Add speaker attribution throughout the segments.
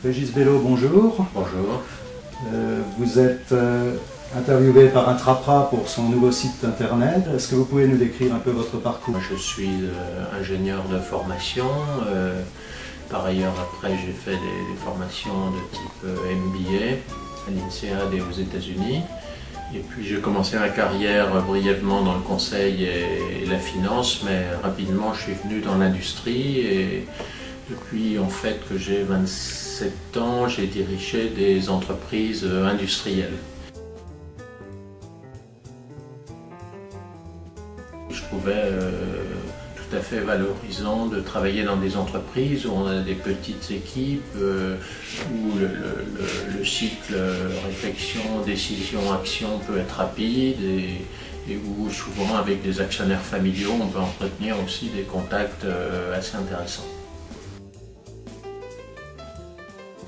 Speaker 1: Régis Bello, bonjour.
Speaker 2: Bonjour.
Speaker 1: Vous êtes interviewé par Intrapra pour son nouveau site internet. Est-ce que vous pouvez nous décrire un peu votre parcours?
Speaker 2: Je suis ingénieur de formation. Par ailleurs, après, j'ai fait des formations de type MBA à l'INSEAD et aux États-Unis. Et puis j'ai commencé ma carrière brièvement dans le conseil et la finance, mais rapidement je suis venu dans l'industrie et depuis en fait que j'ai 27 ans, j'ai dirigé des entreprises industrielles. Je trouvais tout à fait valorisant de travailler dans des entreprises où on a des petites équipes, où le cycle réflexion, décision, action peut être rapide et où souvent avec des actionnaires familiaux on peut entretenir aussi des contacts assez intéressants.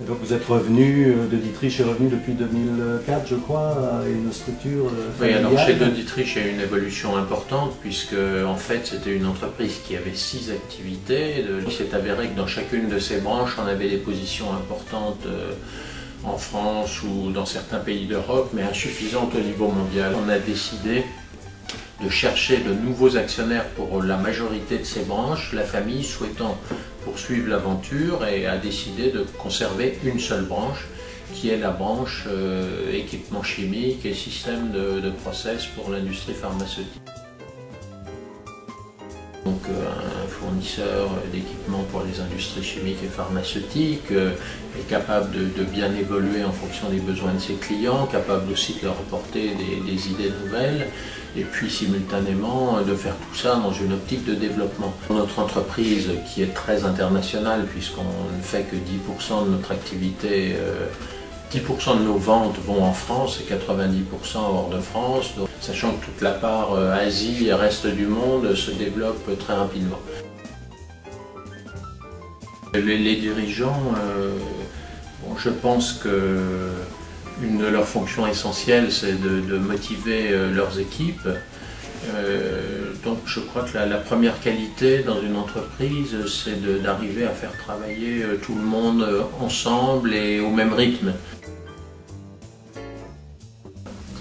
Speaker 1: Et donc vous êtes revenu, De Dietrich est revenu depuis 2004 je crois, à une structure familiale.
Speaker 2: Oui, alors chez De Dietrich il y a eu une évolution importante puisque en fait c'était une entreprise qui avait 6 activités. Il s'est avéré que dans chacune de ces branches on avait des positions importantes en France ou dans certains pays d'Europe mais insuffisantes au niveau mondial. On a décidé de chercher de nouveaux actionnaires pour la majorité de ces branches, la famille souhaitant poursuivre l'aventure et a décidé de conserver une seule branche qui est la branche équipement chimique et système de process pour l'industrie pharmaceutique. Donc un fournisseur d'équipements pour les industries chimiques et pharmaceutiques est capable de bien évoluer en fonction des besoins de ses clients, capable aussi de leur apporter des idées nouvelles et puis simultanément de faire tout ça dans une optique de développement. Notre entreprise qui est très internationale puisqu'on ne fait que 10% de notre activité, 10% de nos ventes vont en France et 90% hors de France, donc, sachant que toute la part Asie et reste du monde se développe très rapidement. Les dirigeants, bon, je pense que une de leurs fonctions essentielles c'est de motiver leurs équipes. Donc je crois que la première qualité dans une entreprise c'est d'arriver à faire travailler tout le monde ensemble et au même rythme.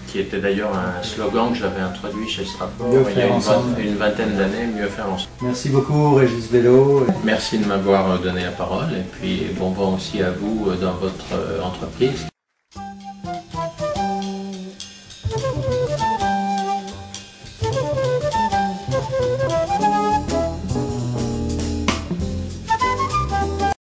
Speaker 2: Qui était d'ailleurs un slogan que j'avais introduit chez Strapor il y a une vingtaine d'années, mieux faire ensemble.
Speaker 1: Merci beaucoup Régis Bello.
Speaker 2: Merci de m'avoir donné la parole et puis bon vent aussi à vous dans votre entreprise.